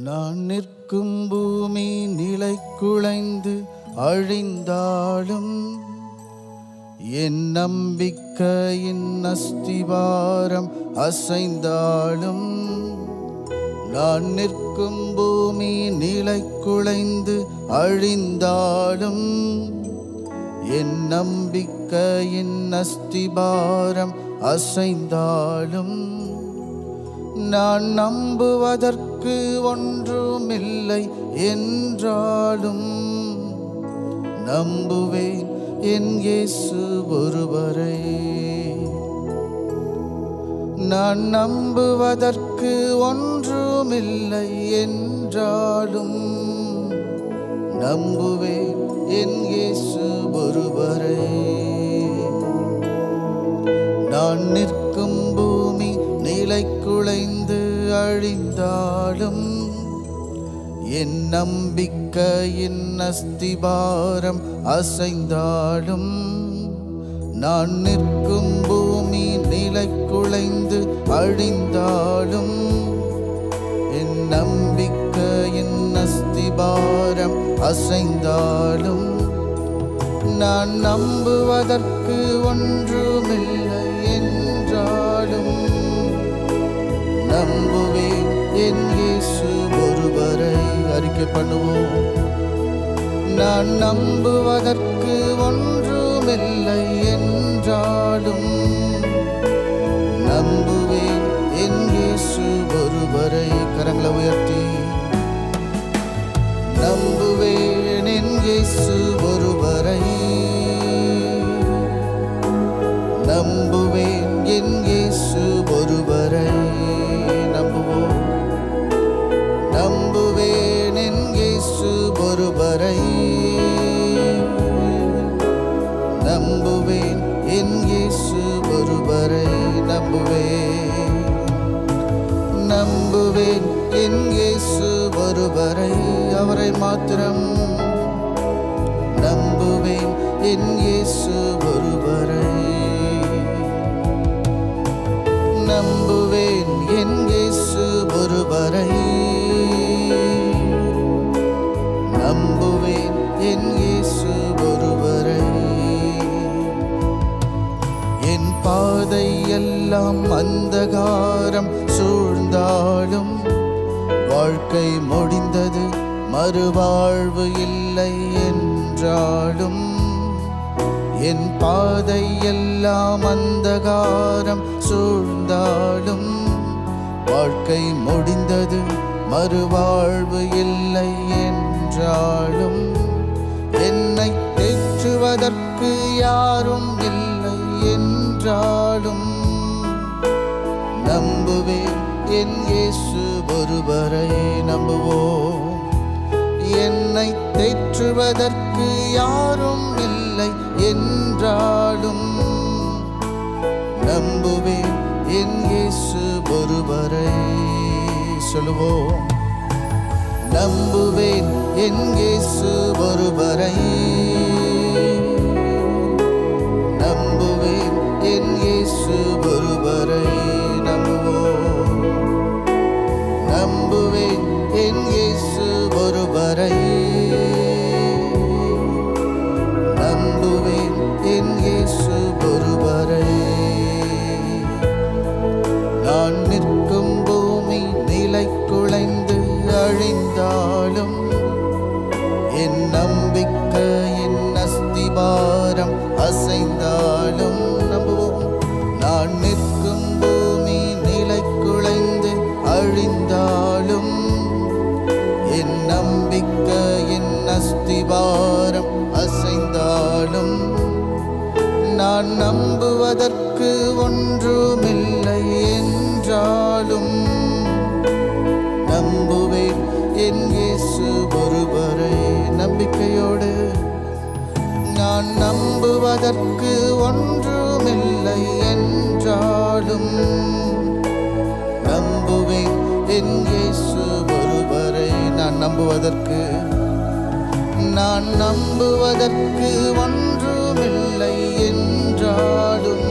நான் நிற்கும் பூமி நிலை குலைந்து அழிந்தாலும் என் நம்பிக்கையின் அஸ்திவாரம் அசைந்தாலும் நான் நிற்கும் பூமி நிலை குலைந்து அழிந்தாலும் என் நம்பிக்கையின் அஸ்திவாரம் அசைந்தாலும் நான் நம்புவதற்கு ஒன்றுமில்லை என்றாலும் நம்புவேன் என் இயேசு ஒருவரை. நான் நம்புவதற்கு ஒன்றுமில்லை என்றாலும் நம்புவேன் என் இயேசு ஒருவரை. நான் நிற்கும் பூமி நிலை குலைந்து அழிந்தாலும் என் நம்பிக்கையின் அஸ்திபாரம் அசைந்தாலும் நான் நிற்கும் பூமி நிலை குலைந்து அழிந்தாலும் என் நம்பிக்கையின் அஸ்திபாரம் அசைந்தாலும் நான் நம்புவதற்கு ஒன்றுமில்லை என்றாலும் நம்புவேன் என் இயேசு ஒருவரை. அறிக்கை பண்ணுவோம். நான் நம்புவதற்கு ஒன்றுமில்லை என்றாலும் நம்புவேன் என் இயேசு ஒருவரை. கரங்களை உயர்த்தி நம்புவேன் என் இயேசு ஒருவரை. நம்புவேன் என் இயேசு ஒருவரை. நம்புவோம். நம்புவேன் என் இயேசு ஒருவரை. நம்புவேன் என் இயேசு ஒருவரை. நம்புவேன். நம்புவேன் என் இயேசு ஒருவரை. அவரை மாத்திரம் நம்புவேன் என் இயேசு ஒருவரை. நம்புவேன் என் இயேசு ஒருவரை. நம்புவேன் என் இயேசு ஒருவரை. என் பாதை எல்லாம் அந்தகாரம் சூழ்ந்தாலும் வாழ்க்கை முடிந்தது மறுவாழ்வு இல்லை என்றாலும் என் பாதை எல்லாம் அந்தகாரம் சூழ்ந்தாலும் வாழ்க்கை முடிந்தது மறுவாழ்வு இல்லை என்றாலும் என்னை தேற்றுவதற்கு யாரும் இல்லை என்றாலும் நம்புவேன் என் இயேசு ஒருவரை. நம்புவோம். என்னை தேற்றுவதற்கு யாரும் இல்லை என்றாலும் நம்புவேன் என் இயேசு ஒருவரை. சொல்லுவோம். நம்புவேன் என் இயேசு ஒருவரை. நம்புவேன் என் இயேசு ஒருவரை. நம்புவோம். நம்புவேன் என் இயேசு ஒருவரை. நம்புவேன் என் இயேசு ஒருவரை. நான் நிற்கும் பூமி நிலை குலைந்து அழிந்தாலும் என் நம்பிக்கையின் அஸ்திபாரம் அசைந்தாலும் நம்புவோம். நான் நிற்கும் பூமி நிலை குலைந்து அழிந்தாலும் என் நம்பிக்கையின் அஸ்திபாரம் அசைந்தாலும் நான் நம்புவதற்கு ஒன்றுமில்லை என்றாலும் நம்புவேன் என் இயேசு ஒருவரை. நம்பிக்கையோடு நான் நம்புவதற்கு ஒன்றுமில்லை என்றாலும் நம்புவேன் என் இயேசு ஒருவரை. நான் நம்புவதற்கு ஒன்றுமில்லை என்றாலும்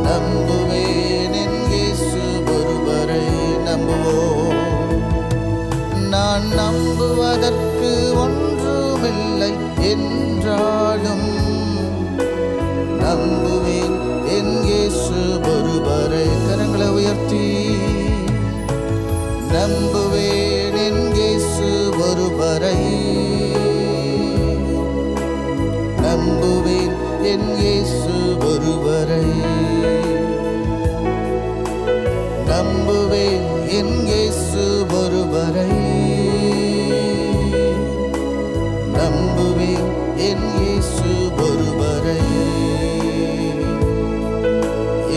நம்புவேன் என் இயேசு ஒருவரை. நம்புவோம். நம்புவேன் என் இயேசு ஒருவரை. நம்புவேன் என் இயேசு ஒருவரை. நம்புவேன் என் இயேசு ஒருவரை. நம்புவேன் என் இயேசு ஒருவரை.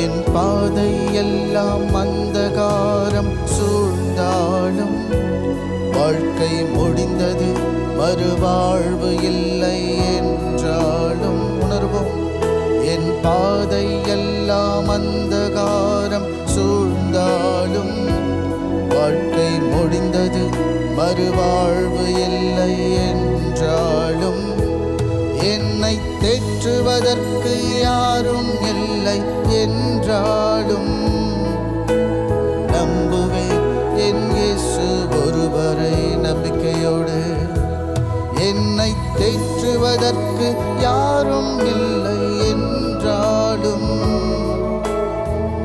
என் பாதை எல்லாம் அந்தகாரம் சூழ்ந்தாலும் வாழ்க்கை முடிந்தது, மறுவாழ்வு இல்லை என்றாலும் உணர்வோம். என் பாதை எல்லாம் அந்தகாரம் சூழ்ந்தாலும் வாழ்க்கை முடிந்தது, மறுவாழ்வு இல்லை என்றாலும் என்னை தேற்றுவதற்கு யாரும் இல்லை என்றாலும் நம்புவேன் என் இயேசு ஒருவரை. நம்பிக்கையோடு என்னை தேற்றுவதற்கு யாரும் இல்லை என்றாலும்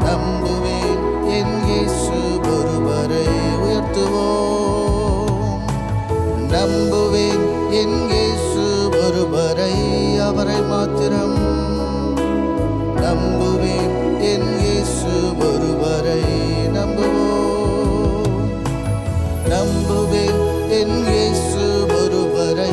நம்புவேன் என் இயேசு ஒருவரை. உயர்த்துவோம். நம்புவேன் என் இயேசு ஒருவரை, அவரை மாத்திரம். நம்புவேன் என் இயேசு ஒருவரை. நம்புவோம். நம்புவேன் என் இயேசு ஒருவரை.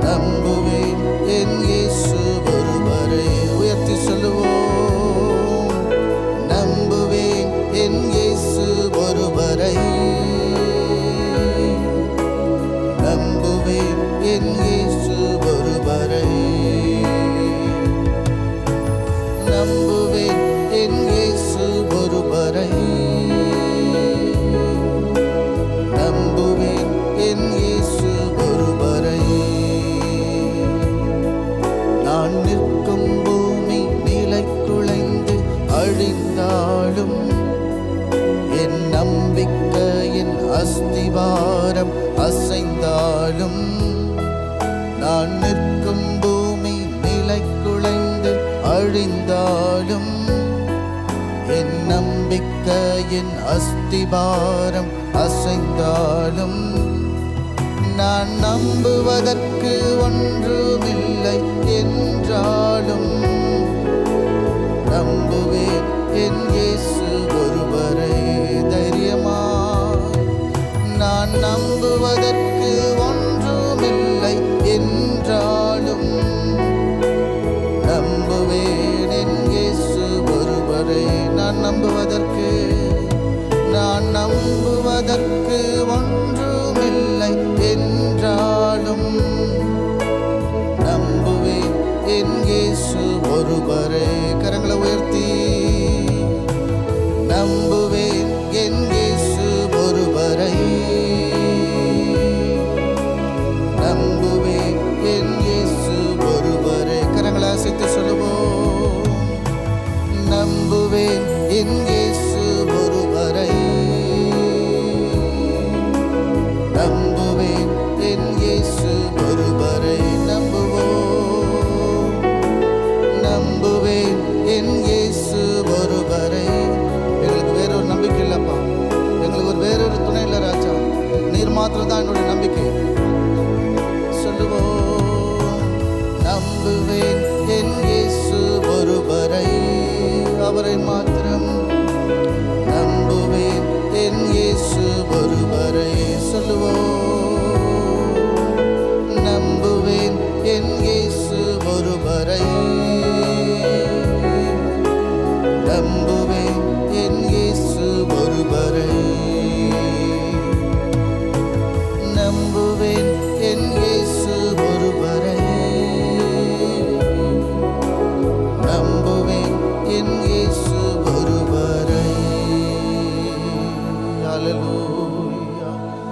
நம்புவேன் என் இயேசு ஒருவரை. உயர்த்தி சொல்லுவோம். நம்புவேன் என் இயேசு ஒருவரை. நம்புவேன் என் இயேசு ஒருவரை. நம்புவேன் என் இயேசு ஒருவரை. நம்புவேன் என் இயேசு ஒருவரை. நான் நிற்கும் பூமி நிலை குலைந்து அழிந்தாலும் என் நம்பிக்கையின் அஸ்திவாரம் அசைந்தாலும், நான் நிற்கும் பூமி நிலை குலைந்து அழிந்தாலும் என் நம்பிக்கையின் அஸ்திவாரம் அசைந்தாலும், நான் நம்புவதற்கு ஒன்றுமில்லை என்றாலும் நம்புவேன் என் இயேசு ஒருவரை. தைரியமாய் நான் நம்புவதற்கு ஒன்றுமில்லை என்றாலும் நம்புவேன் என் இயேசு ஒருவரை. நான் நம்புவதற்கு ஒன்றுமில்லை என்றாலும் நம்புவேன் என் இயேசு ஒருவரை. கரங்களை உயர்த்தி நம்புவேன் என் இயேசு ஒருவரை. நம்புவேன் என் இயேசு ஒருவரை. கரங்களை அசைத்து சொல்லுவோம். நம்புவேன் என் இயேசு ஒருவரை. நம்புவேன் என் இயேசு ஒருவரை. நம்புவோம். நம்புவேன் என் இயேசு ஒருவரை. எங்களுக்கு வேறொரு நம்பிக்கை இல்லப்பா, எங்களுக்கு வேறொரு துணை இல்லை ராஜா, நீர் மாத்திரம் தான் என்னுடைய நம்பிக்கை. சொல்லுவோம். நம்புவேன் என் இயேசு ஒருவரை, அவரை மாத்திரம். நம்புவேன் என் இயேசு ஒருவரை. சொல்லுவோம். நம்புவேன் என் இயேசு ஒருவரை. நம்புவேன் என் இயேசு ஒருவரை. நம்புவேன்